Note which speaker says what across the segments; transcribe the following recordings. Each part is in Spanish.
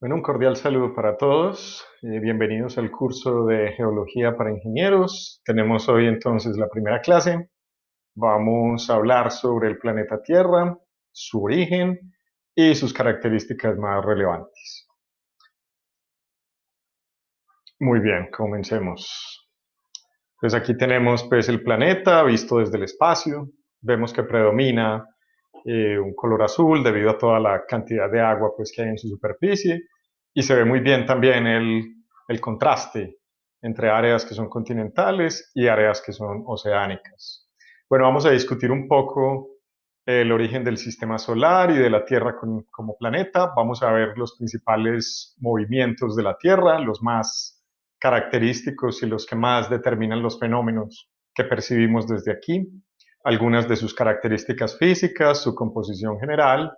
Speaker 1: Bueno, un cordial saludo para todos. Bienvenidos al curso de Geología para Ingenieros. Tenemos hoy entonces la primera clase. Vamos a hablar sobre el planeta Tierra, su origen y sus características más relevantes. Muy bien, comencemos. Pues aquí tenemos pues el planeta visto desde el espacio. Vemos que predomina un color azul debido a toda la cantidad de agua pues, que hay en su superficie, y se ve muy bien también el contraste entre áreas que son continentales y áreas que son oceánicas. Bueno, vamos a discutir un poco el origen del sistema solar y de la Tierra como planeta. Vamos a ver los principales movimientos de la Tierra, los más característicos y los que más determinan los fenómenos que percibimos desde aquí, algunas de sus características físicas, su composición general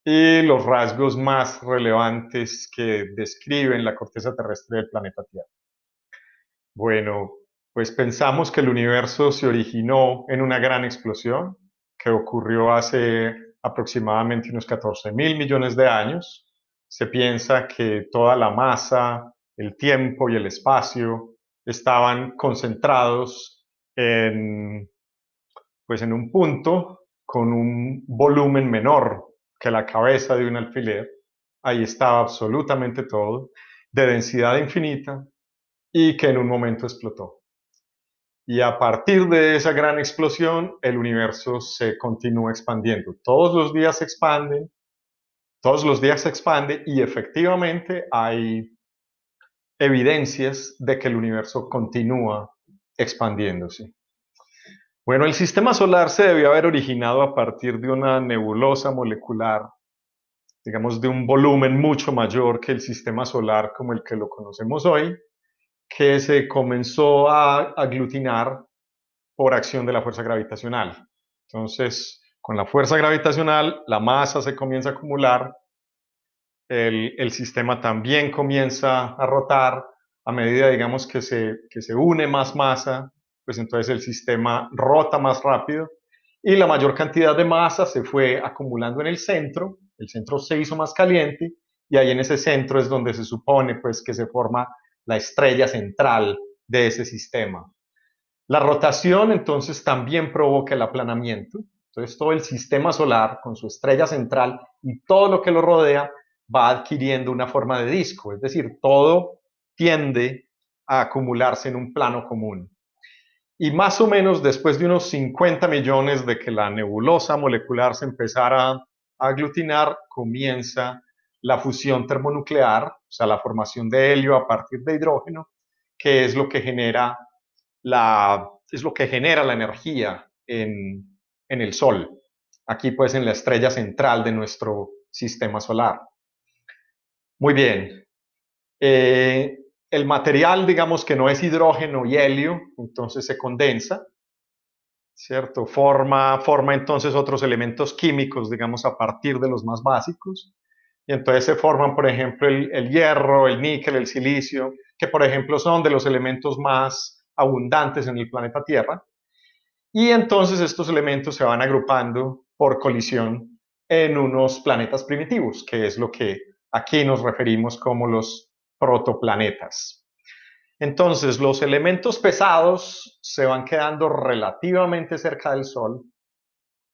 Speaker 1: y los rasgos más relevantes que describen la corteza terrestre del planeta Tierra. Bueno, pues pensamos que el universo se originó en una gran explosión que ocurrió hace aproximadamente unos 14.000 millones de años. Se piensa que toda la masa, el tiempo y el espacio estaban concentrados en pues en un punto con un volumen menor que la cabeza de un alfiler. Ahí estaba absolutamente todo, de densidad infinita, y que en un momento explotó. Y a partir de esa gran explosión, el universo se continúa expandiendo. Todos los días se expanden, todos los días se expande, y efectivamente hay evidencias de que el universo continúa expandiéndose. Bueno, el sistema solar se debió haber originado a partir de una nebulosa molecular, digamos, de un volumen mucho mayor que el sistema solar como el que lo conocemos hoy, que se comenzó a aglutinar por acción de la fuerza gravitacional. Entonces, con la fuerza gravitacional, la masa se comienza a acumular, el sistema también comienza a rotar a medida, digamos, que se une más masa, pues entonces el sistema rota más rápido y la mayor cantidad de masa se fue acumulando en el centro se hizo más caliente y ahí en ese centro es donde se supone pues que se forma la estrella central de ese sistema. La rotación entonces también provoca el aplanamiento, entonces todo el sistema solar con su estrella central y todo lo que lo rodea va adquiriendo una forma de disco, es decir, todo tiende a acumularse en un plano común. Y más o menos después de unos 50 millones de que la nebulosa molecular se empezara a aglutinar, comienza la fusión termonuclear, o sea, la formación de helio a partir de hidrógeno, que es lo que genera la energía en el Sol, aquí pues en la estrella central de nuestro sistema solar. Muy bien. El material, digamos que no es hidrógeno y helio, entonces se condensa, ¿cierto? Forma entonces otros elementos químicos, digamos, a partir de los más básicos. Y entonces se forman, por ejemplo, el hierro, el níquel, el silicio, que por ejemplo son de los elementos más abundantes en el planeta Tierra. Y entonces estos elementos se van agrupando por colisión en unos planetas primitivos, que es lo que aquí nos referimos como los protoplanetas. Entonces, los elementos pesados se van quedando relativamente cerca del Sol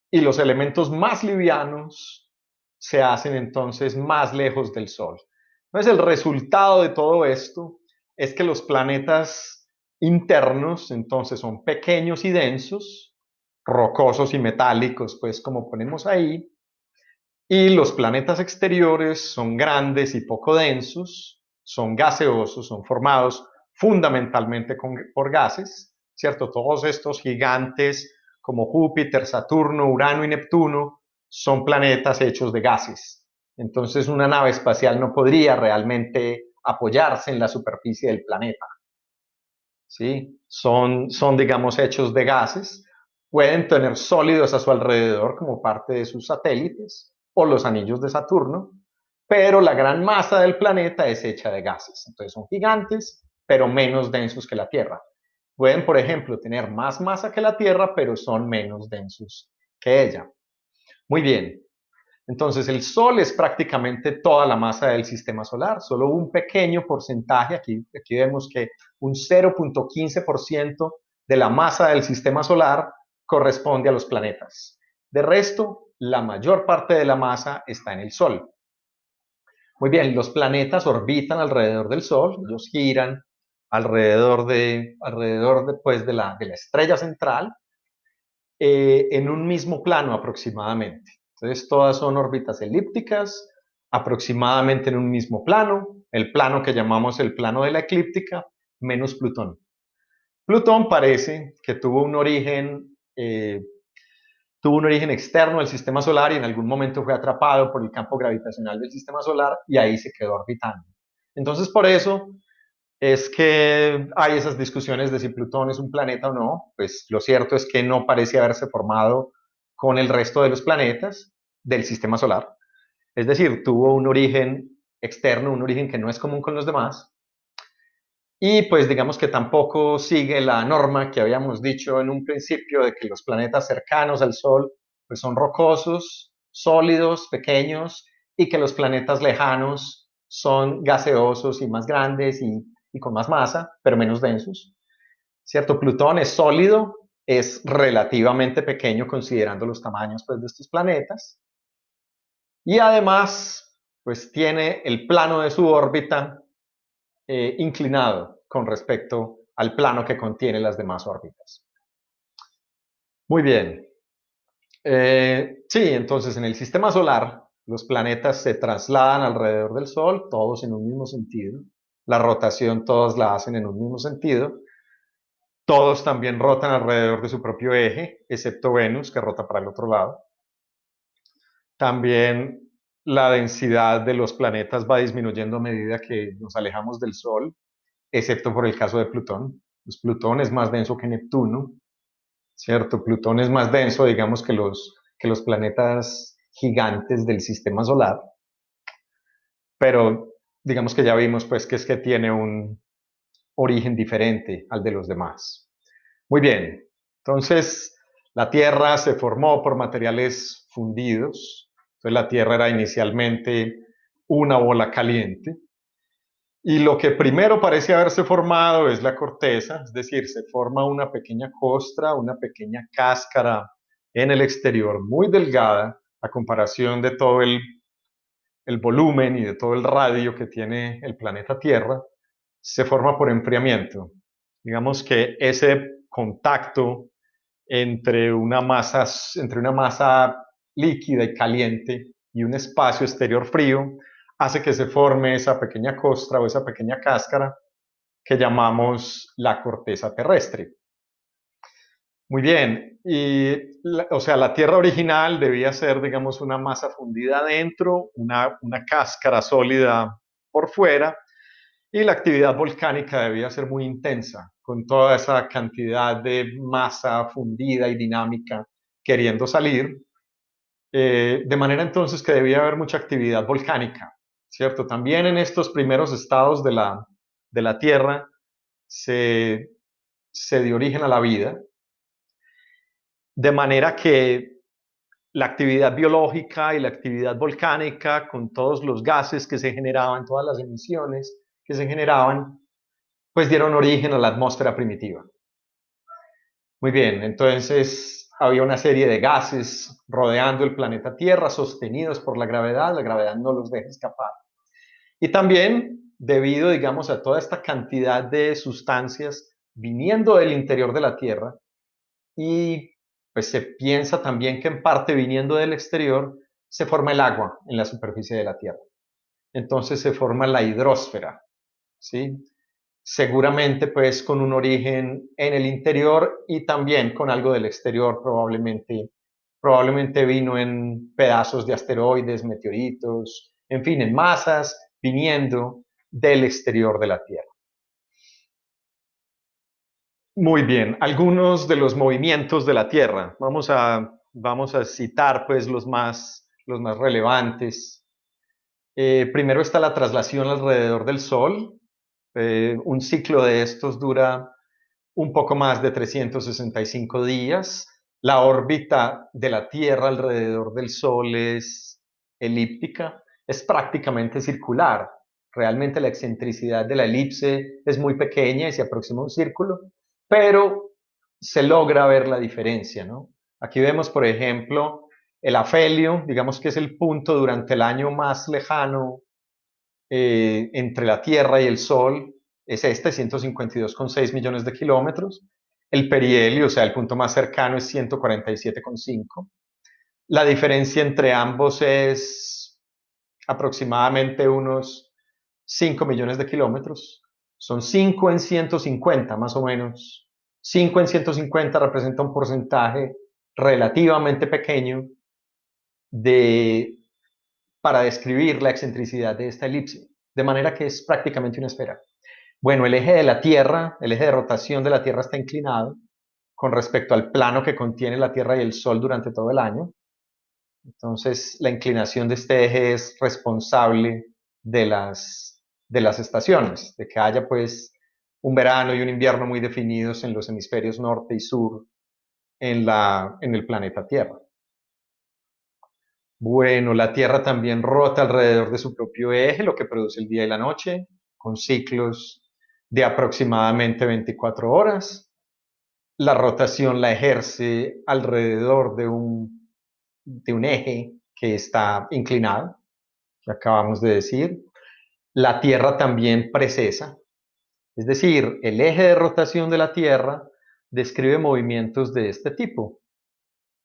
Speaker 1: y los elementos más livianos se hacen entonces más lejos del Sol. Entonces, el resultado de todo esto es que los planetas internos entonces son pequeños y densos, rocosos y metálicos, pues como ponemos ahí, y los planetas exteriores son grandes y poco densos, son gaseosos, son formados fundamentalmente por gases, ¿cierto? Todos estos gigantes como Júpiter, Saturno, Urano y Neptuno son planetas hechos de gases. Entonces una nave espacial no podría realmente apoyarse en la superficie del planeta. ¿Sí? Son, digamos, hechos de gases. Pueden tener sólidos a su alrededor como parte de sus satélites o los anillos de Saturno, pero la gran masa del planeta es hecha de gases. Entonces son gigantes, pero menos densos que la Tierra. Pueden, por ejemplo, tener más masa que la Tierra, pero son menos densos que ella. Muy bien. Entonces, el Sol es prácticamente toda la masa del sistema solar, solo un pequeño porcentaje, aquí vemos que un 0.15% de la masa del sistema solar corresponde a los planetas. De resto, la mayor parte de la masa está en el Sol. Muy bien, los planetas orbitan alrededor del Sol, ellos giran alrededor pues, de la estrella central en un mismo plano aproximadamente. Entonces, todas son órbitas elípticas, aproximadamente en un mismo plano, el plano que llamamos el plano de la eclíptica, menos Plutón. Plutón parece que tuvo un origen externo al sistema solar y en algún momento fue atrapado por el campo gravitacional del sistema solar y ahí se quedó orbitando. Entonces, por eso es que hay esas discusiones de si Plutón es un planeta o no. Pues lo cierto es que no parece haberse formado con el resto de los planetas del sistema solar. Es decir, tuvo un origen externo, un origen que no es común con los demás. Y pues digamos que tampoco sigue la norma que habíamos dicho en un principio de que los planetas cercanos al Sol pues son rocosos, sólidos, pequeños, y que los planetas lejanos son gaseosos y más grandes y con más masa, pero menos densos. ¿Cierto? Plutón es sólido, es relativamente pequeño considerando los tamaños pues, de estos planetas, y además pues tiene el plano de su órbita inclinado con respecto al plano que contiene las demás órbitas. Muy bien. Sí, entonces en el sistema solar los planetas se trasladan alrededor del Sol, todos en un mismo sentido. La rotación todos la hacen en un mismo sentido. Todos también rotan alrededor de su propio eje, excepto Venus, que rota para el otro lado. También la densidad de los planetas va disminuyendo a medida que nos alejamos del Sol, excepto por el caso de Plutón. Pues Plutón es más denso que Neptuno, ¿cierto? Plutón es más denso, digamos, que los planetas gigantes del sistema solar, pero digamos que ya vimos pues que es que tiene un origen diferente al de los demás. Muy bien, entonces la Tierra se formó por materiales fundidos, entonces la Tierra era inicialmente una bola caliente, y lo que primero parece haberse formado es la corteza, es decir, se forma una pequeña costra, una pequeña cáscara en el exterior, muy delgada, a comparación de todo el volumen y de todo el radio que tiene el planeta Tierra, se forma por enfriamiento. Digamos que ese contacto entre una masa líquida y caliente y un espacio exterior frío hace que se forme esa pequeña costra o esa pequeña cáscara que llamamos la corteza terrestre. Muy bien, o sea, la Tierra original debía ser, digamos, una masa fundida adentro, una cáscara sólida por fuera, y la actividad volcánica debía ser muy intensa, con toda esa cantidad de masa fundida y dinámica queriendo salir, de manera entonces que debía haber mucha actividad volcánica, ¿cierto? También en estos primeros estados de la Tierra se, se dio origen a la vida, de manera que la actividad biológica y la actividad volcánica, con todos los gases que se generaban, todas las emisiones que se generaban, pues dieron origen a la atmósfera primitiva. Muy bien, entonces había una serie de gases rodeando el planeta Tierra, sostenidos por la gravedad no los deja escapar. Y también debido, digamos, a toda esta cantidad de sustancias viniendo del interior de la Tierra, y pues se piensa también que en parte viniendo del exterior, se forma el agua en la superficie de la Tierra. Entonces se forma la hidrósfera, ¿sí? Seguramente pues con un origen en el interior y también con algo del exterior, probablemente vino en pedazos de asteroides, meteoritos, en fin, en masas viniendo del exterior de la Tierra. Muy bien, algunos de los movimientos de la Tierra. Vamos a citar pues los más relevantes. Primero está la traslación alrededor del Sol. Un ciclo de estos dura un poco más de 365 días. La órbita de la Tierra alrededor del Sol es elíptica, es prácticamente circular. Realmente la excentricidad de la elipse es muy pequeña y se aproxima a un círculo, pero se logra ver la diferencia, ¿no? Aquí vemos, por ejemplo, el afelio, digamos que es el punto durante el año más lejano entre la Tierra y el Sol, es este, 152,6 millones de kilómetros. El perihelio, o sea, el punto más cercano es 147,5. La diferencia entre ambos es aproximadamente unos 5 millones de kilómetros. Son 5 en 150, más o menos. 5 en 150 representa un porcentaje relativamente pequeño de, para describir la excentricidad de esta elipse, de manera que es prácticamente una esfera. Bueno, el eje de la Tierra, el eje de rotación de la Tierra está inclinado con respecto al plano que contiene la Tierra y el Sol durante todo el año. Entonces, la inclinación de este eje es responsable de las estaciones, de que haya pues un verano y un invierno muy definidos en los hemisferios norte y sur en el planeta Tierra. Bueno, la Tierra también rota alrededor de su propio eje, lo que produce el día y la noche, con ciclos de aproximadamente 24 horas. La rotación la ejerce alrededor de un eje que está inclinado, que acabamos de decir. La Tierra también precesa, es decir, el eje de rotación de la Tierra describe movimientos de este tipo,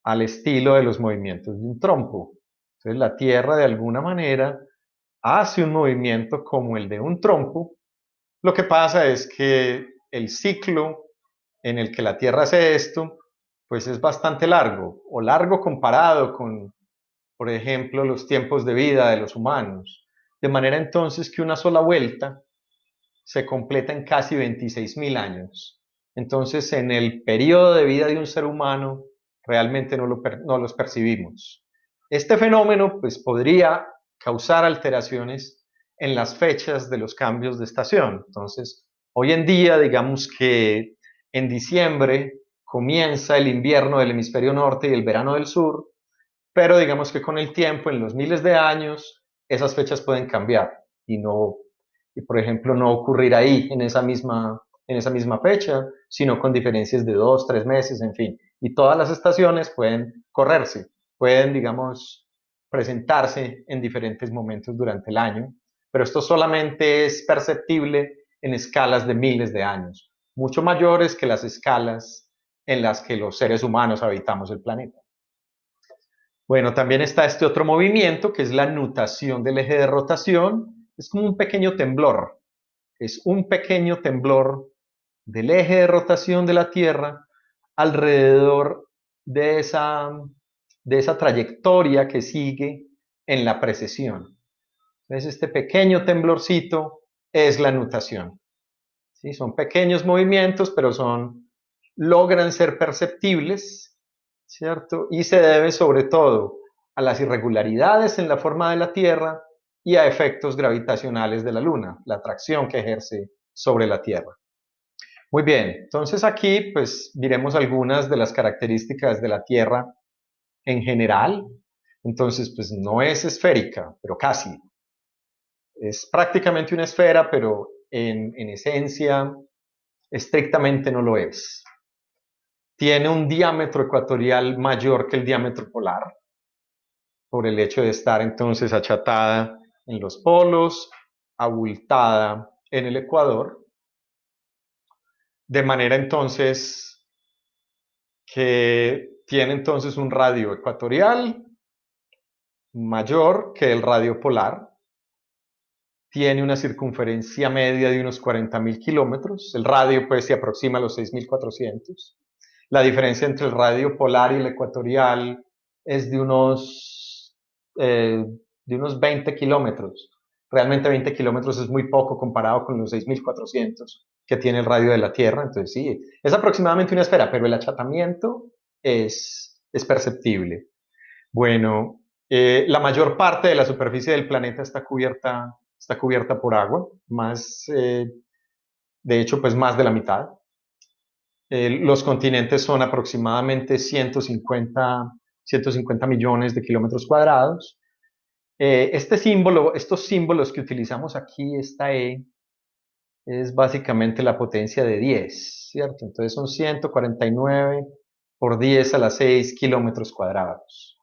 Speaker 1: al estilo de los movimientos de un trompo. Entonces la Tierra de alguna manera hace un movimiento como el de un trompo. Lo que pasa es que el ciclo en el que la Tierra hace esto, pues es bastante largo, o largo comparado con, por ejemplo, los tiempos de vida de los humanos. De manera entonces que una sola vuelta se completa en casi 26.000 años. Entonces, en el periodo de vida de un ser humano, realmente no los percibimos. Este fenómeno pues, podría causar alteraciones en las fechas de los cambios de estación. Entonces, hoy en día, digamos que en diciembre comienza el invierno del hemisferio norte y el verano del sur, pero digamos que con el tiempo, en los miles de años, esas fechas pueden cambiar y no, y por ejemplo, no ocurrir ahí en esa misma fecha, sino con diferencias de 2, 3 meses, en fin. Y todas las estaciones pueden correrse, pueden, digamos, presentarse en diferentes momentos durante el año, pero esto solamente es perceptible en escalas de miles de años, mucho mayores que las escalas en las que los seres humanos habitamos el planeta. Bueno, también está este otro movimiento que es la nutación del eje de rotación. Es como un pequeño temblor. Es un pequeño temblor del eje de rotación de la Tierra alrededor de esa trayectoria que sigue en la precesión. Entonces, este pequeño temblorcito es la nutación. ¿Sí? Son pequeños movimientos, pero logran ser perceptibles, ¿cierto? Y se debe sobre todo a las irregularidades en la forma de la Tierra y a efectos gravitacionales de la Luna, la atracción que ejerce sobre la Tierra. Muy bien, entonces aquí pues diremos algunas de las características de la Tierra en general. Entonces pues no es esférica, pero casi. Es prácticamente una esfera, pero en esencia estrictamente no lo es. Tiene un diámetro ecuatorial mayor que el diámetro polar, por el hecho de estar entonces achatada en los polos, abultada en el ecuador, de manera entonces que tiene entonces un radio ecuatorial mayor que el radio polar, tiene una circunferencia media de unos 40.000 kilómetros, el radio pues se aproxima a los 6.400. La diferencia entre el radio polar y el ecuatorial es de unos 20 kilómetros. Realmente 20 kilómetros es muy poco comparado con los 6.400 que tiene el radio de la Tierra. Entonces sí, es aproximadamente una esfera, pero el achatamiento es perceptible. Bueno, la mayor parte de la superficie del planeta está cubierta por agua, de hecho, pues más de la mitad. Los continentes son aproximadamente 150 millones de kilómetros cuadrados
Speaker 2: Estos símbolos que utilizamos aquí, esta E, es básicamente la potencia de 10, ¿cierto? Entonces son 149 por 10 a la 6 kilómetros cuadrados.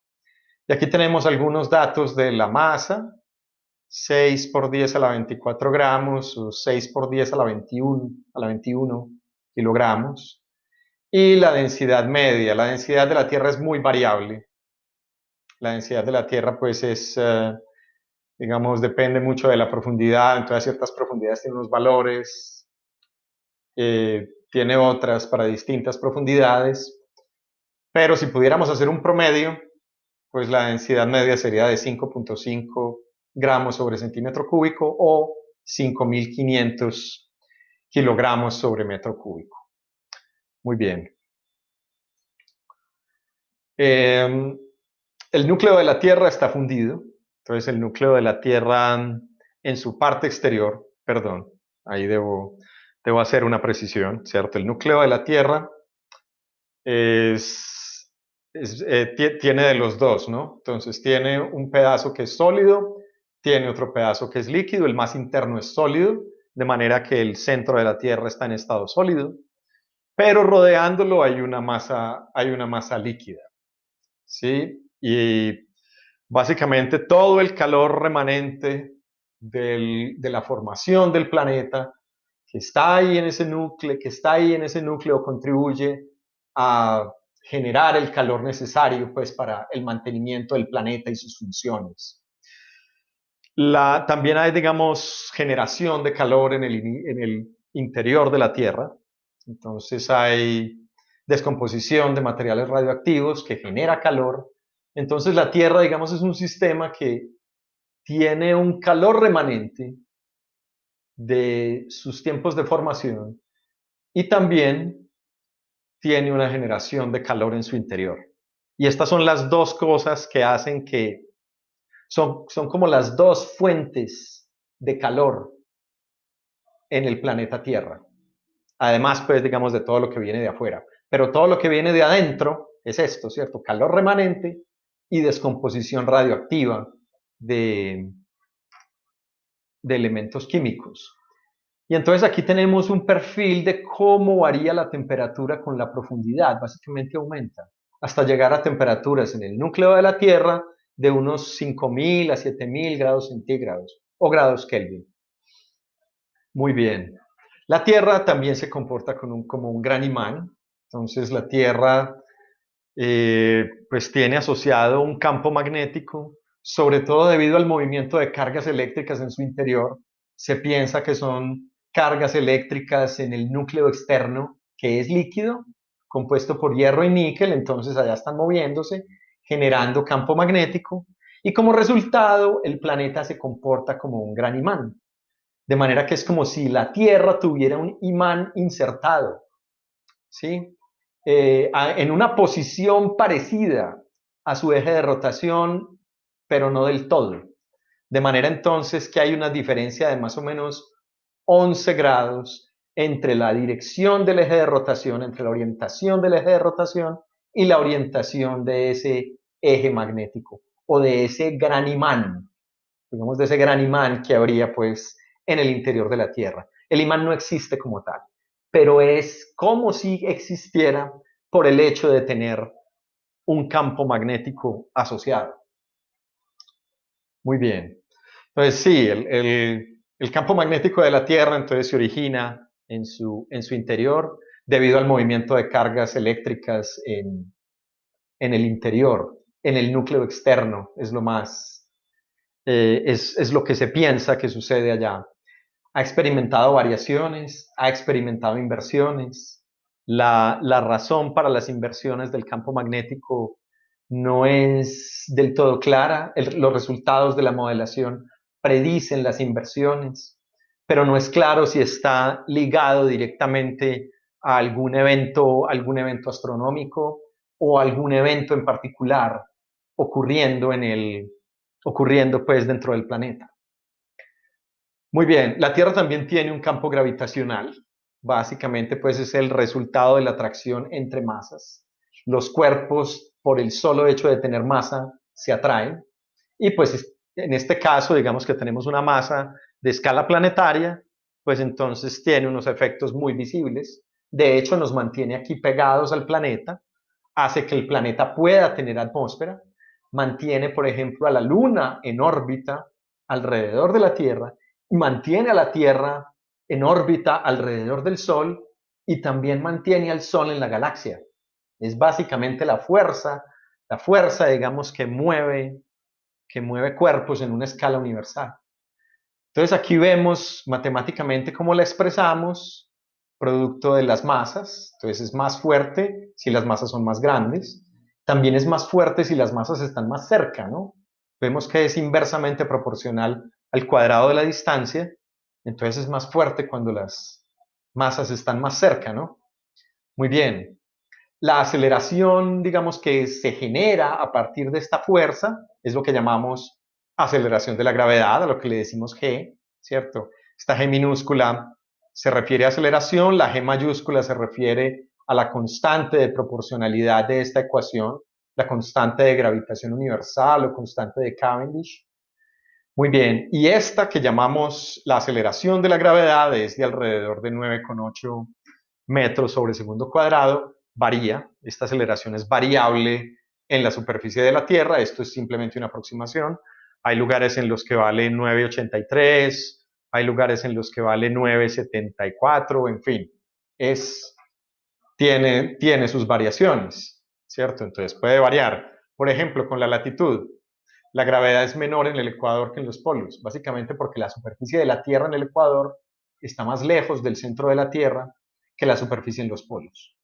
Speaker 2: Y aquí tenemos algunos datos de la masa: 6 por 10 a la 24 gramos, o 6 por 10 a la 21 kilogramos. Y la densidad media. La densidad de la Tierra es muy variable. La densidad de la Tierra, pues, digamos, depende mucho de la profundidad. Entonces, ciertas profundidades tienen unos valores, tiene otras para distintas profundidades. Pero si pudiéramos hacer un promedio, pues la densidad media sería de 5.5 gramos sobre centímetro cúbico, o 5.500 kilogramos sobre metro cúbico. Muy bien. El núcleo de la Tierra está fundido. Entonces el núcleo de la Tierra en su parte exterior, perdón, ahí debo hacer una precisión, ¿cierto? El núcleo de la Tierra tiene de los dos, ¿no? Entonces tiene un pedazo que es sólido, tiene otro pedazo que es líquido. El más interno es sólido, de manera que el centro de la Tierra está en estado sólido, pero rodeándolo hay una masa líquida, ¿sí? Y básicamente todo el calor remanente de la formación del planeta, que está ahí en ese núcleo, contribuye a generar el calor necesario, pues, para el mantenimiento del planeta y sus funciones. También hay, digamos, generación de calor en el interior de la Tierra. Entonces hay descomposición de materiales radioactivos que genera calor. Entonces la Tierra, digamos, es un sistema que tiene un calor remanente de sus tiempos de formación, y también tiene una generación de calor en su interior. Y estas son las dos cosas que hacen que son como las dos fuentes de calor en el planeta Tierra. Además, pues, digamos, de todo lo que viene de afuera. Pero todo lo que viene de adentro es esto, ¿cierto? Calor remanente y descomposición radioactiva de elementos químicos. Y entonces aquí tenemos un perfil de cómo varía la temperatura con la profundidad. Básicamente aumenta hasta llegar a temperaturas en el núcleo de la Tierra de unos 5.000 a 7.000 grados centígrados o grados Kelvin. Muy bien. La Tierra también se comporta como un gran imán. Entonces la Tierra pues tiene asociado un campo magnético, sobre todo debido al movimiento de cargas eléctricas en su interior. Se piensa que son cargas eléctricas en el núcleo externo, que es líquido, compuesto por hierro y níquel. Entonces allá están moviéndose, generando campo magnético, y como resultado el planeta se comporta como un gran imán. De manera que es como si la Tierra tuviera un imán insertado, ¿sí? En una posición parecida a su eje de rotación, pero no del todo. De manera entonces que hay una diferencia de más o menos 11 grados entre la dirección del eje de rotación, entre la orientación del eje de rotación y la orientación de ese eje magnético, o de ese gran imán, digamos, de ese gran imán que habría, pues, en el interior de la Tierra. El imán no existe como tal, pero es como si existiera por el hecho de tener un campo magnético asociado. Muy bien. Entonces, sí, el campo magnético de la Tierra entonces se origina en su interior debido al movimiento de cargas eléctricas en el interior. En el núcleo externo es lo que se piensa que sucede allá. Ha experimentado variaciones, ha experimentado inversiones. La razón para las inversiones del campo magnético no es del todo clara. Los resultados de la modelación predicen las inversiones, pero no es claro si está ligado directamente a algún evento astronómico, o algún evento en particular ocurriendo ocurriendo, pues, dentro del planeta. Muy bien, la Tierra también tiene un campo gravitacional. Básicamente, pues, es el resultado de la atracción entre masas. Los cuerpos, por el solo hecho de tener masa, se atraen, y pues en este caso, digamos que tenemos una masa de escala planetaria, pues entonces tiene unos efectos muy visibles. De hecho, nos mantiene aquí pegados al planeta, hace que el planeta pueda tener atmósfera, mantiene, por ejemplo, a la Luna en órbita alrededor de la Tierra, mantiene a la Tierra en órbita alrededor del Sol y también mantiene al Sol en la galaxia. Es básicamente la fuerza, digamos, que mueve cuerpos en una escala universal. Entonces aquí vemos matemáticamente cómo la expresamos, producto de las masas. Entonces es más fuerte si las masas son más grandes. También es más fuerte si las masas están más cerca, ¿no? Vemos que es inversamente proporcional al cuadrado de la distancia. Entonces es más fuerte cuando las masas están más cerca, ¿no? Muy bien. La aceleración, digamos, que se genera a partir de esta fuerza es lo que llamamos aceleración de la gravedad, a lo que le decimos G, ¿cierto? Esta G minúscula se refiere a aceleración, la G mayúscula se refiere a la constante de proporcionalidad de esta ecuación, la constante de gravitación universal o constante de Cavendish. Muy bien, y esta que llamamos la aceleración de la gravedad es de alrededor de 9,8 metros sobre segundo cuadrado, varía, esta aceleración es variable en la superficie de la Tierra, esto es simplemente una aproximación, hay lugares en los que vale 9,83, hay lugares en los que vale 9,74, en fin, tiene sus variaciones, ¿cierto? Entonces puede variar. Por ejemplo, con la latitud, la gravedad es menor en el ecuador que en los polos, básicamente porque la superficie de la Tierra en el ecuador está más lejos del centro de la Tierra que la superficie en los polos.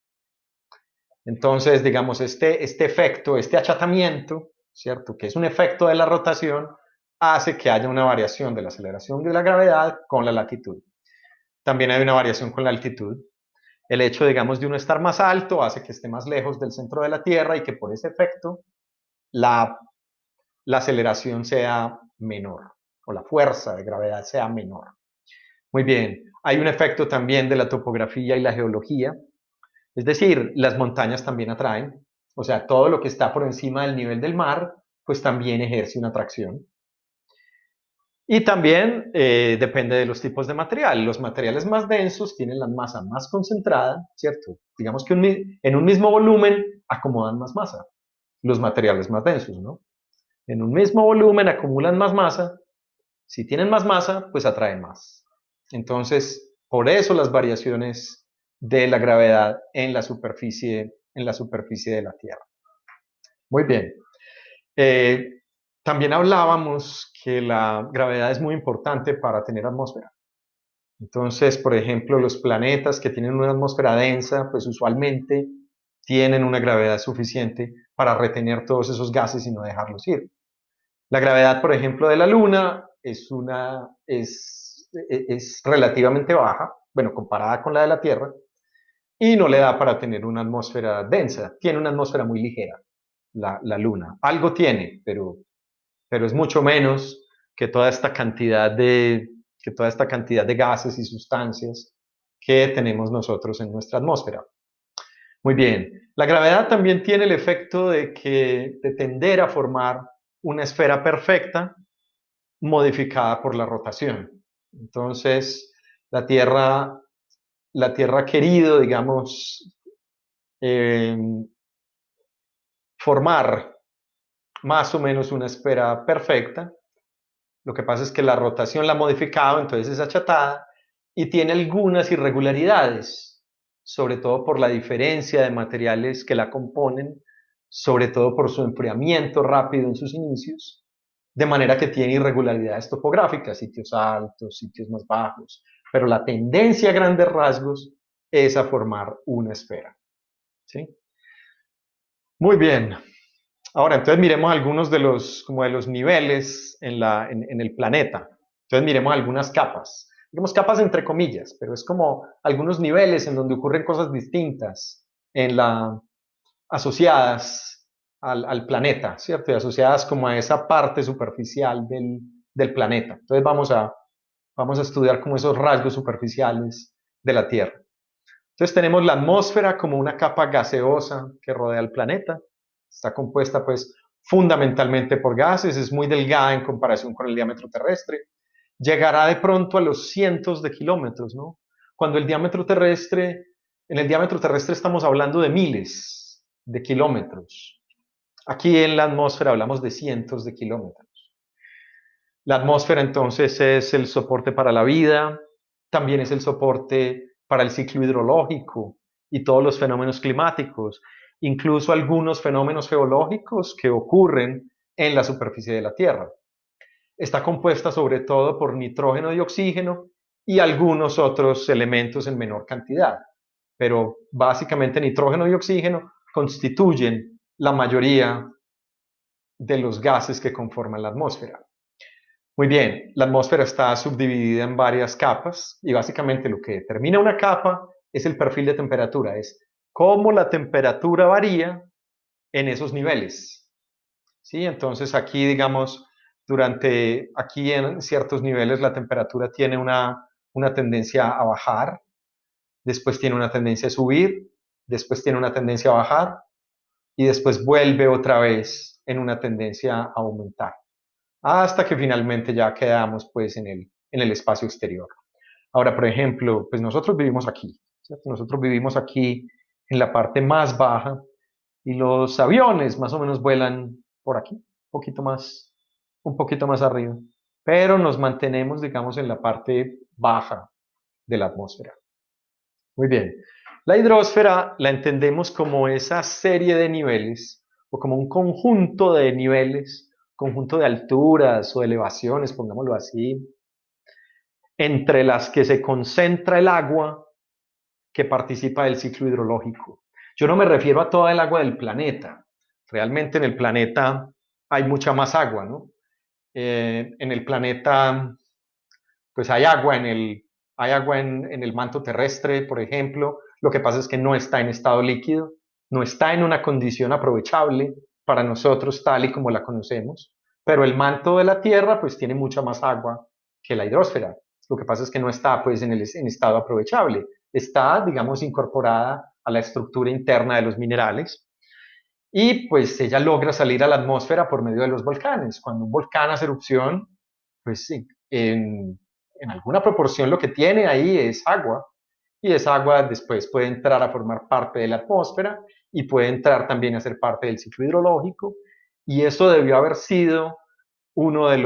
Speaker 2: Entonces, digamos, este efecto, este achatamiento, ¿cierto? Que es un efecto de la rotación, hace que haya una variación de la aceleración de la gravedad con la latitud. También hay una variación con la altitud. El hecho, digamos, de uno estar más alto hace que esté más lejos del centro de la Tierra y que por ese efecto la aceleración sea menor o la fuerza de gravedad sea menor. Muy bien, hay un efecto también de la topografía y la geología, es decir, las montañas también atraen, o sea, todo lo que está por encima del nivel del mar, pues también ejerce una atracción. Y también depende de los tipos de material. Los materiales más densos tienen la masa más concentrada, ¿cierto? Digamos que en un mismo volumen acomodan más masa, los materiales más densos, ¿no? En un mismo volumen acumulan más masa. Si tienen más masa, pues atraen más. Entonces, por eso las variaciones de la gravedad en la superficie de la Tierra. Muy bien. Eh, También hablábamos que la gravedad es muy importante para tener atmósfera. Entonces, por ejemplo, los planetas que tienen una atmósfera densa, pues usualmente tienen una gravedad suficiente para retener todos esos gases y no dejarlos ir. La gravedad, por ejemplo, de la Luna es relativamente baja, bueno, comparada con la de la Tierra, y no le da para tener una atmósfera densa. Tiene una atmósfera muy ligera, la Luna. Algo tiene, pero es mucho menos que toda esta cantidad de gases y sustancias que tenemos nosotros en nuestra atmósfera. Muy bien. La gravedad también tiene el efecto de tender a formar una esfera perfecta modificada por la rotación. Entonces, la Tierra, ha querido, digamos, eh, formar más o menos una esfera perfecta. Lo que pasa es que la rotación la ha modificado, entonces es achatada y tiene algunas irregularidades, sobre todo por la diferencia de materiales que la componen, sobre todo por su enfriamiento rápido en sus inicios, de manera que tiene irregularidades topográficas, sitios altos, sitios más bajos, pero la tendencia a grandes rasgos es a formar una esfera. ¿Sí? Muy bien. Ahora, entonces miremos algunos de los niveles en el planeta. Entonces miremos algunas capas. Digamos capas entre comillas, pero es como algunos niveles en donde ocurren cosas distintas asociadas al planeta, ¿cierto? Y asociadas como a esa parte superficial del planeta. Entonces vamos a estudiar como esos rasgos superficiales de la Tierra. Entonces tenemos la atmósfera como una capa gaseosa que rodea el planeta. Está compuesta pues fundamentalmente por gases, es muy delgada en comparación con el diámetro terrestre. Llegará de pronto a los cientos de kilómetros, ¿no? Cuando el diámetro terrestre, en el diámetro terrestre estamos hablando de miles de kilómetros. Aquí en la atmósfera hablamos de cientos de kilómetros. La atmósfera entonces es el soporte para la vida, también es el soporte para el ciclo hidrológico y todos los fenómenos climáticos, incluso algunos fenómenos geológicos que ocurren en la superficie de la Tierra. Está compuesta sobre todo por nitrógeno y oxígeno y algunos otros elementos en menor cantidad, pero básicamente nitrógeno y oxígeno constituyen la mayoría de los gases que conforman la atmósfera. Muy bien, la atmósfera está subdividida en varias capas y básicamente lo que determina una capa es el perfil de temperatura, es cómo la temperatura varía en esos niveles. ¿Sí? Entonces aquí, digamos, aquí en ciertos niveles la temperatura tiene una tendencia a bajar, después tiene una tendencia a subir, después tiene una tendencia a bajar y después vuelve otra vez en una tendencia a aumentar hasta que finalmente ya quedamos pues en el espacio exterior. Ahora, por ejemplo, pues nosotros vivimos aquí, ¿cierto? Nosotros vivimos aquí en la parte más baja y los aviones más o menos vuelan por aquí, un poquito más arriba, pero nos mantenemos, digamos, en la parte baja de la atmósfera. Muy bien. La hidrosfera la entendemos como esa serie de niveles o como un conjunto de niveles, conjunto de alturas o elevaciones, pongámoslo así, entre las que se concentra el agua que participa del ciclo hidrológico. Yo no me refiero a toda el agua del planeta. Realmente en el planeta hay mucha más agua, ¿no? En el planeta pues hay agua en el manto terrestre, por ejemplo. Lo que pasa es que no está en estado líquido, no está en una condición aprovechable para nosotros tal y como la conocemos, pero el manto de la Tierra pues tiene mucha más agua que la hidrosfera. Lo que pasa es que no está pues en estado aprovechable, está digamos incorporada a la estructura interna de los minerales y pues ella logra salir a la atmósfera por medio de los volcanes. Cuando un volcán hace erupción, pues sí, en alguna proporción lo que tiene ahí es agua y esa agua después puede entrar a formar parte de la atmósfera y puede entrar también a ser parte del ciclo hidrológico y eso debió haber sido uno de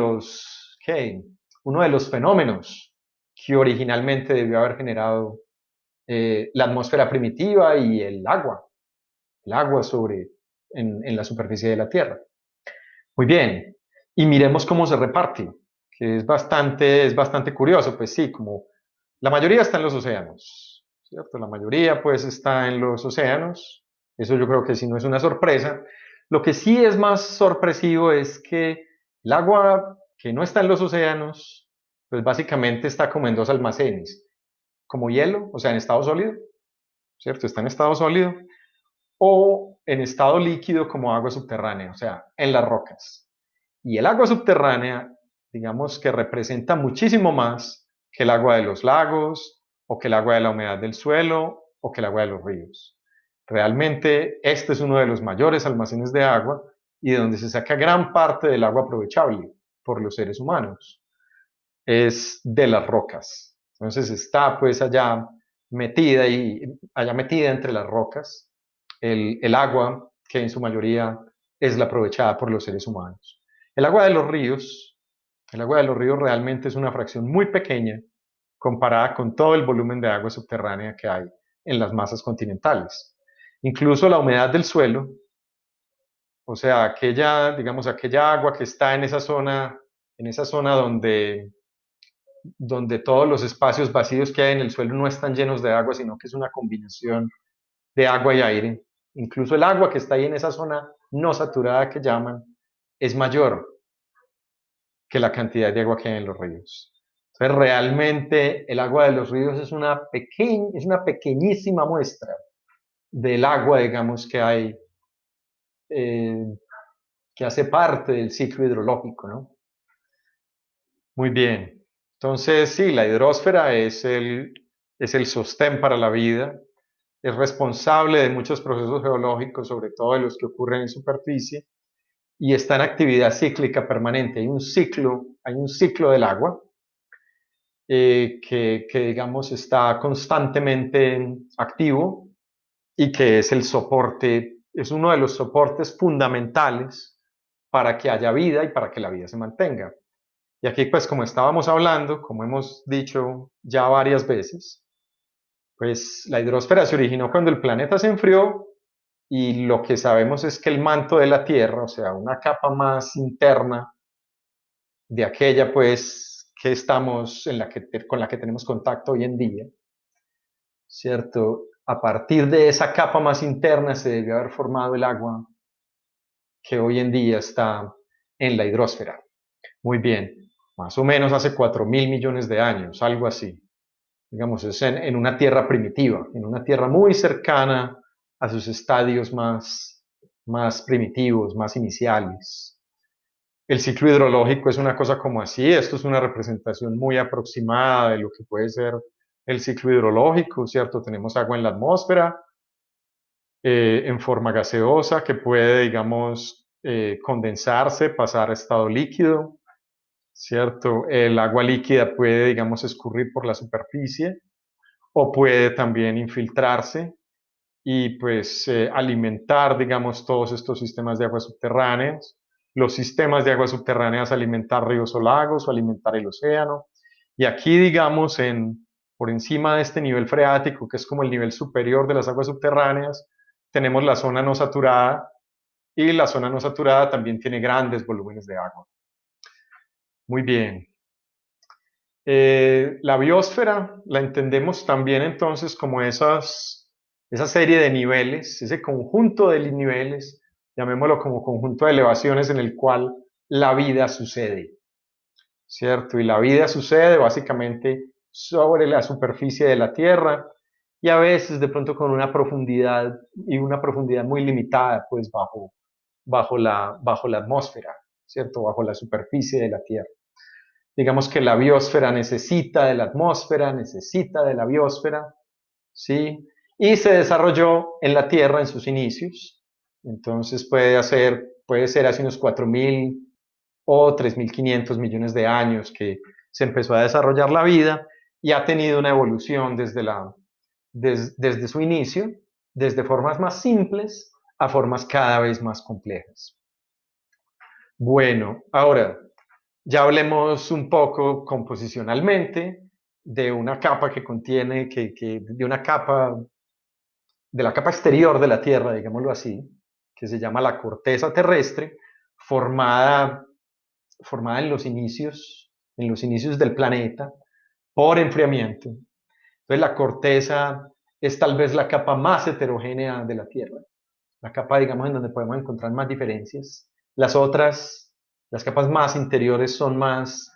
Speaker 2: uno de los fenómenos que originalmente debió haber generado la atmósfera primitiva y el agua en la superficie de la Tierra. Muy bien, y miremos cómo se reparte, que es bastante curioso, pues sí, como la mayoría está en los océanos, ¿cierto? La mayoría pues está en los océanos, eso yo creo que sí no es una sorpresa. Lo que sí es más sorpresivo es que el agua que no está en los océanos, pues básicamente está como en dos almacenes, como hielo, o sea, en estado sólido, ¿cierto? Está en estado sólido, o en estado líquido como agua subterránea, o sea, en las rocas. Y el agua subterránea, digamos que representa muchísimo más que el agua de los lagos, o que el agua de la humedad del suelo, o que el agua de los ríos. Realmente este es uno de los mayores almacenes de agua y de donde se saca gran parte del agua aprovechable por los seres humanos. Es de las rocas. Entonces está pues allá metida entre las rocas el agua que en su mayoría es la aprovechada por los seres humanos. El agua de los ríos, el agua de los ríos realmente es una fracción muy pequeña comparada con todo el volumen de agua subterránea que hay en las masas continentales. Incluso la humedad del suelo, o sea, digamos, aquella agua que está en esa zona donde todos los espacios vacíos que hay en el suelo no están llenos de agua, sino que es una combinación de agua y aire. Incluso el agua que está ahí en esa zona no saturada que llaman es mayor que la cantidad de agua que hay en los ríos. Entonces, realmente el agua de los ríos es una pequeñísima muestra del agua, digamos, eh, que hace parte del ciclo hidrológico, ¿no? Muy bien. Entonces, sí, la hidrosfera es el sostén para la vida, es responsable de muchos procesos geológicos, sobre todo de los que ocurren en superficie, y está en actividad cíclica permanente. Hay un ciclo del agua que, digamos, está constantemente activo y que es el soporte, es uno de los soportes fundamentales para que haya vida y para que la vida se mantenga. Y aquí, pues, como estábamos hablando, como hemos dicho ya varias veces, pues la hidrosfera se originó cuando el planeta se enfrió y lo que sabemos es que el manto de la Tierra, o sea, una capa más interna de aquella, pues, que estamos con la que tenemos contacto hoy en día, ¿cierto? A partir de esa capa más interna se debió haber formado el agua que hoy en día está en la hidrosfera. Muy bien, más o menos hace 4.000 millones de años, algo así. Digamos, es en una tierra primitiva, en una tierra muy cercana a sus estadios más primitivos, más iniciales. El ciclo hidrológico es una cosa como así, esto es una representación muy aproximada de lo que puede ser el ciclo hidrológico, ¿cierto? Tenemos agua en la atmósfera, en forma gaseosa, que puede, digamos, condensarse, pasar a estado líquido, ¿cierto? El agua líquida puede, digamos, escurrir por la superficie o puede también infiltrarse y pues alimentar, digamos, todos estos sistemas de aguas subterráneas. Los sistemas de aguas subterráneas alimentar ríos o lagos o alimentar el océano. Y aquí, digamos, por encima de este nivel freático, que es como el nivel superior de las aguas subterráneas, tenemos la zona no saturada y la zona no saturada también tiene grandes volúmenes de agua. Muy bien. La biosfera la entendemos también entonces como esa serie de niveles, ese conjunto de niveles, llamémoslo como conjunto de elevaciones en el cual la vida sucede, ¿cierto? Y la vida sucede básicamente sobre la superficie de la Tierra y a veces de pronto con una profundidad muy limitada, pues bajo la atmósfera, ¿cierto? Bajo la superficie de la Tierra. Digamos que la biosfera necesita de la atmósfera, necesita de la biosfera, ¿sí? Y se desarrolló en la Tierra en sus inicios. Entonces puede ser hace unos 4.000 o 3.500 millones de años que se empezó a desarrollar la vida y ha tenido una evolución desde su inicio, desde formas más simples a formas cada vez más complejas. Bueno, ahora, ya hablemos un poco composicionalmente de una capa que contiene, de una capa, de la capa exterior de la Tierra, digámoslo así, que se llama la corteza terrestre, formada, formada en los inicios del planeta por enfriamiento. Entonces la corteza es tal vez la capa más heterogénea de la Tierra, la capa, digamos, en donde podemos encontrar más diferencias. Las otras, las capas más interiores son más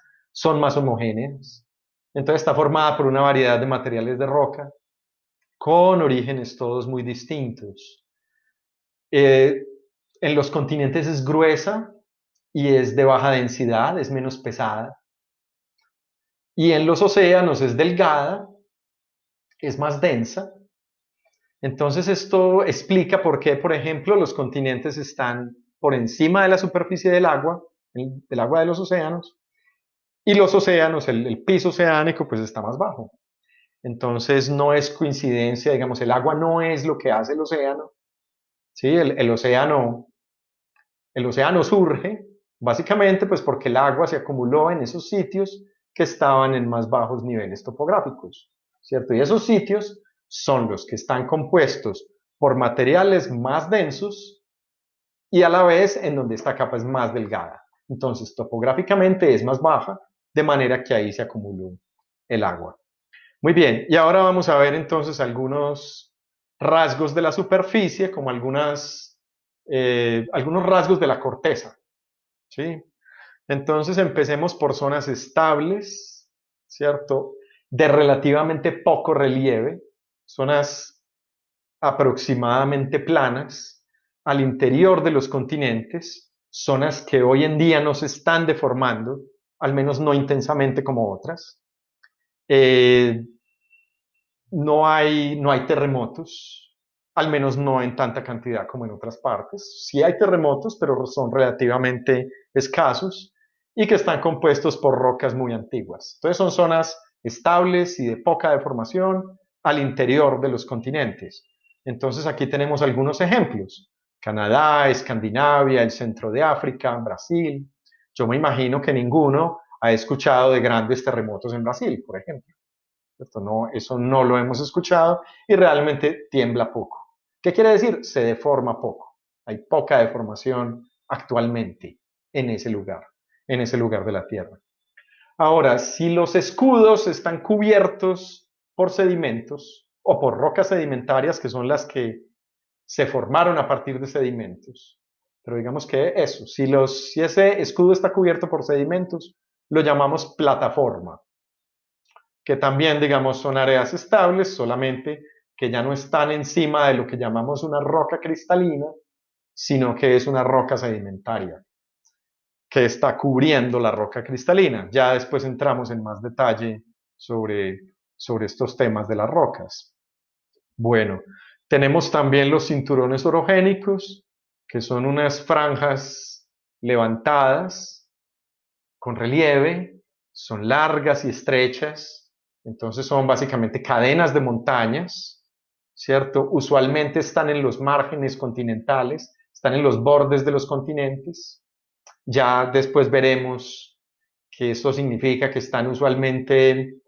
Speaker 2: homogéneas. Entonces está formada por una variedad de materiales de roca con orígenes todos muy distintos. Eh, en los continentes es gruesa y es de baja densidad, es menos pesada. Y en los océanos es delgada, es más densa. Entonces esto explica por qué, por ejemplo, los continentes están por encima de la superficie del agua de los océanos, y los océanos, el piso oceánico, pues está más bajo. Entonces no es coincidencia, digamos, el agua no es lo que hace el océano, ¿sí? El océano surge básicamente pues porque el agua se acumuló en esos sitios que estaban en más bajos niveles topográficos, ¿cierto? Y esos sitios son los que están compuestos por materiales más densos y a la vez en donde esta capa es más delgada. Entonces, topográficamente es más baja, de manera que ahí se acumuló el agua. Muy bien, y ahora vamos a ver entonces algunos rasgos de la superficie, como algunos rasgos de la corteza, ¿sí? Entonces empecemos por zonas estables, ¿cierto? De relativamente poco relieve, zonas aproximadamente planas al interior de los continentes, zonas que hoy en día no se están deformando, al menos no intensamente como otras. Eh, no hay terremotos,
Speaker 1: al menos no en tanta cantidad como en otras partes. Sí hay terremotos, pero son relativamente escasos y que están compuestos por rocas muy antiguas. Entonces son zonas estables y de poca deformación al interior de los continentes. Entonces aquí tenemos algunos ejemplos. Canadá, Escandinavia, el centro de África, Brasil. Yo me imagino que ninguno ha escuchado de grandes terremotos en Brasil, por ejemplo. No, eso no lo hemos escuchado y realmente tiembla poco. ¿Qué quiere decir? Se deforma poco. Hay poca deformación actualmente en ese lugar de la Tierra. Ahora, si los escudos están cubiertos por sedimentos o por rocas sedimentarias, que son las que se formaron a partir de sedimentos, pero digamos que eso, si ese escudo está cubierto por sedimentos, lo llamamos plataforma, que también, digamos, son áreas estables, solamente que ya no están encima de lo que llamamos una roca cristalina, sino que es una roca sedimentaria que está cubriendo la roca cristalina. Ya después entramos en más detalle sobre estos temas de las rocas. Bueno, tenemos también los cinturones orogénicos, que son unas franjas levantadas con relieve, son largas y estrechas, entonces son básicamente cadenas de montañas, ¿cierto? Usualmente están en los márgenes continentales, están en los bordes de los continentes. Ya después veremos que esto significa que están usualmente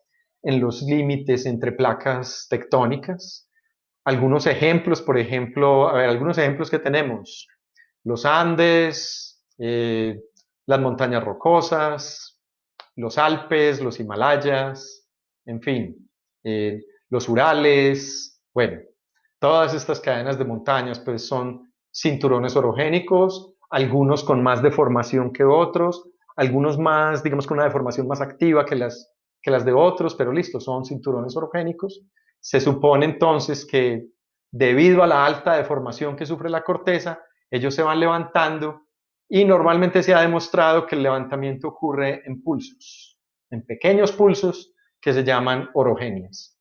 Speaker 1: en los límites entre placas tectónicas. Algunos ejemplos, por ejemplo, a ver, algunos ejemplos que tenemos. Los Andes, las montañas rocosas, los Alpes, los Himalayas, en fin, los Urales, bueno, todas estas cadenas de montañas pues son cinturones orogénicos, algunos con más deformación que otros, algunos más, digamos, con una deformación más activa que las de otros, pero listo, son cinturones orogénicos. Se supone entonces que debido a la alta deformación que sufre la corteza, ellos se van levantando y normalmente se ha demostrado que el levantamiento ocurre en pulsos, en pequeños pulsos que se llaman orogenias.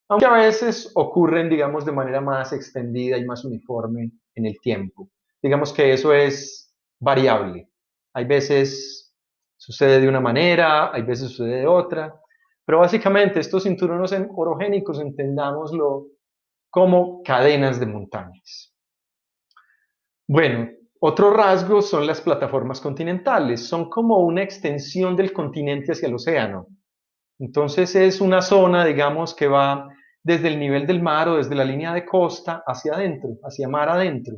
Speaker 1: Aunque a veces ocurren, digamos, de manera más extendida y más uniforme en el tiempo. Digamos que eso es variable. Hay veces sucede de una manera, hay veces sucede de otra, pero básicamente estos cinturones orogénicos entendámoslo como cadenas de montañas. Bueno, otro rasgo son las plataformas continentales. Son como una extensión del continente hacia el océano. Entonces es una zona, digamos, que va desde el nivel del mar o desde la línea de costa hacia adentro, hacia mar adentro,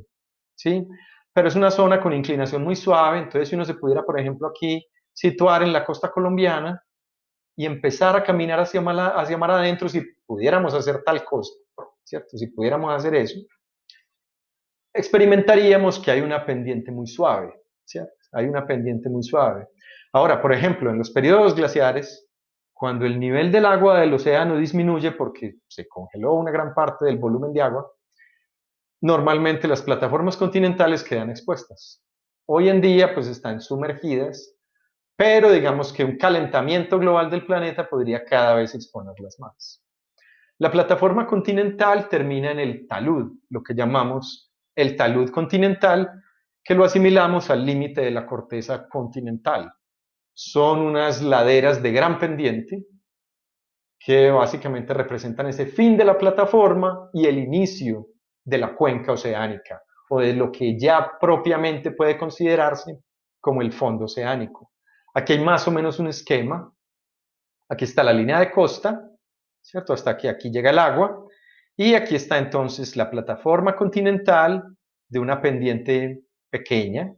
Speaker 1: ¿sí? Pero es una zona con inclinación muy suave, entonces si uno se pudiera, por ejemplo, aquí situar en la costa colombiana y empezar a caminar hacia mar adentro, si pudiéramos hacer tal cosa, ¿cierto? Si pudiéramos hacer eso, experimentaríamos que hay una pendiente muy suave, ¿cierto? Hay una pendiente muy suave. Ahora, por ejemplo, en los periodos glaciares, cuando el nivel del agua del océano disminuye porque se congeló una gran parte del volumen de agua, normalmente las plataformas continentales quedan expuestas. Hoy en día, pues están sumergidas, pero digamos que un calentamiento global del planeta podría cada vez exponerlas más. La plataforma continental termina en el talud, lo que llamamos el talud continental, que lo asimilamos al límite de la corteza continental. Son unas laderas de gran pendiente que básicamente representan ese fin de la plataforma y el inicio de la cuenca oceánica o de lo que ya propiamente puede considerarse como el fondo oceánico. Aquí hay más o menos un esquema. Aquí está la línea de costa, ¿cierto? Hasta que aquí llega el agua. Y aquí está entonces la plataforma continental de una pendiente pequeña,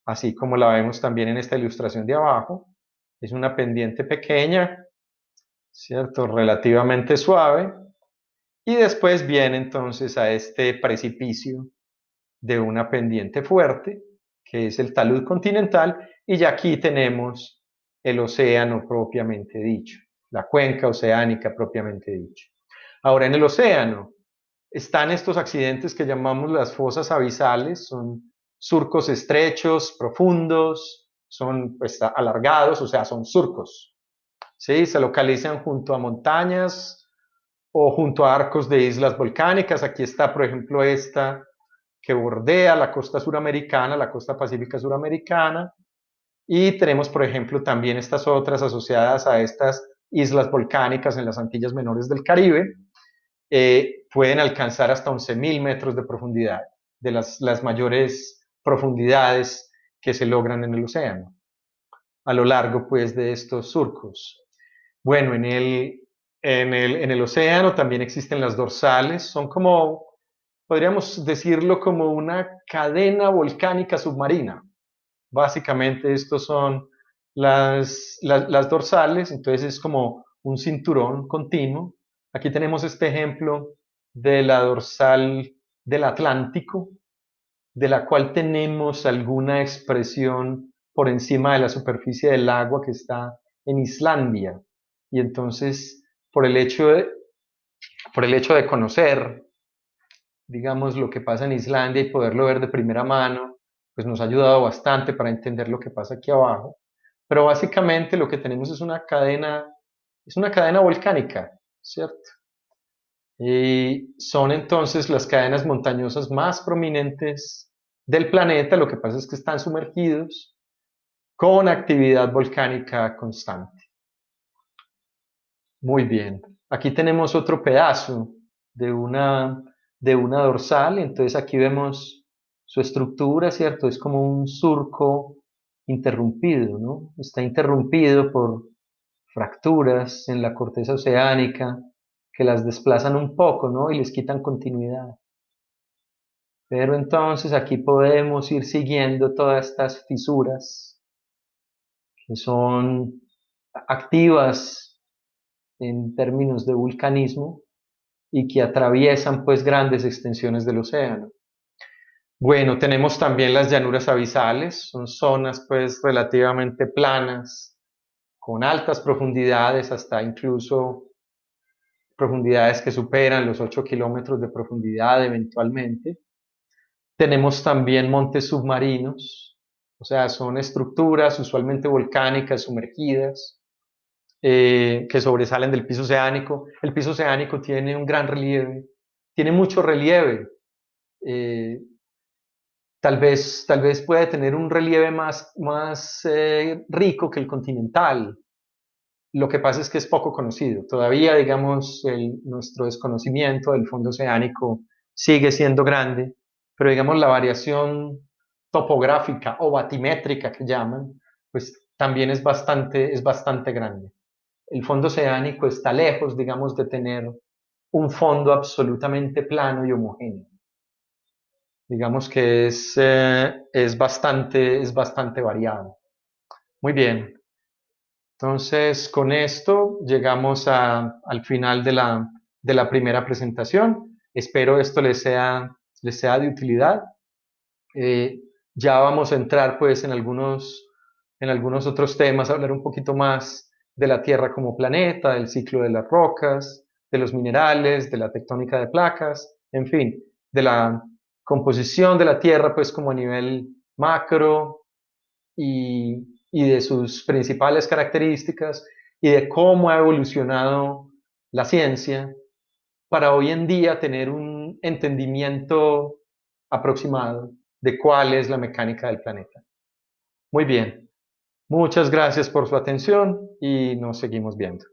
Speaker 1: así como la vemos también en esta ilustración de abajo. Es una pendiente pequeña, ¿cierto? Relativamente suave. Y después viene entonces a este precipicio de una pendiente fuerte, que es el talud continental, y ya aquí tenemos el océano propiamente dicho, la cuenca oceánica propiamente dicho. Ahora, en el océano están estos accidentes que llamamos las fosas abisales, son surcos estrechos, profundos, son pues, alargados, o sea, son surcos. ¿Sí? Se localizan junto a montañas
Speaker 2: o junto a arcos de islas volcánicas. Aquí está, por ejemplo, esta que bordea la costa suramericana, la costa pacífica suramericana, y tenemos, por ejemplo, también estas otras asociadas a estas islas volcánicas en las Antillas Menores del Caribe. Pueden alcanzar hasta 11.000 metros de profundidad, de las mayores profundidades que se logran en el océano, a lo largo pues de estos surcos. Bueno, en el océano también existen las dorsales, son como, podríamos decirlo como una cadena volcánica submarina. Básicamente estos son las dorsales, entonces es como un cinturón continuo. Aquí tenemos este ejemplo de la dorsal del Atlántico, de la cual tenemos alguna expresión por encima de la superficie del agua que está en Islandia. Y entonces, por el hecho de conocer, digamos, lo que pasa en Islandia y poderlo ver de primera mano, pues nos ha ayudado bastante para entender lo que pasa aquí abajo. Pero básicamente lo que tenemos es una cadena volcánica, ¿cierto? Y son entonces las cadenas montañosas más prominentes del planeta. Lo que pasa es que están sumergidos con actividad volcánica constante. Muy bien. Aquí tenemos otro pedazo de una, de una dorsal. Entonces aquí vemos su estructura, ¿cierto? Es como un surco interrumpido, ¿no? Está interrumpido por fracturas en la corteza oceánica que las desplazan un poco, ¿no? Y les quitan continuidad. Pero entonces aquí podemos ir siguiendo todas estas fisuras que son activas en términos de vulcanismo y que atraviesan pues grandes extensiones del océano. Bueno, tenemos también las llanuras abisales, son zonas pues relativamente planas, con altas profundidades, hasta incluso profundidades que superan los 8 kilómetros de profundidad eventualmente. Tenemos también montes submarinos, o sea, son estructuras usualmente volcánicas sumergidas que sobresalen del piso oceánico. El piso oceánico tiene un gran relieve, tiene mucho relieve. eh, tal vez puede tener un relieve más rico que el continental. Lo que pasa es que es poco conocido. Todavía, digamos, nuestro desconocimiento del fondo oceánico sigue siendo grande, pero digamos la variación topográfica o batimétrica que llaman, pues también es bastante grande. El fondo oceánico está lejos, digamos, de tener un fondo absolutamente plano y homogéneo. Digamos que es bastante variado. Muy bien. Entonces, con esto llegamos al final de la primera presentación. Espero esto les sea de utilidad. Eh, ya vamos a entrar pues en algunos otros temas, a hablar un poquito más de la Tierra como planeta, del ciclo de las rocas, de los minerales, de la tectónica de placas, en fin, de la composición de la Tierra pues como a nivel macro y de sus principales características y de cómo ha evolucionado la ciencia para hoy en día tener un entendimiento aproximado de cuál es la mecánica del planeta. Muy bien, muchas gracias por su atención y nos seguimos viendo.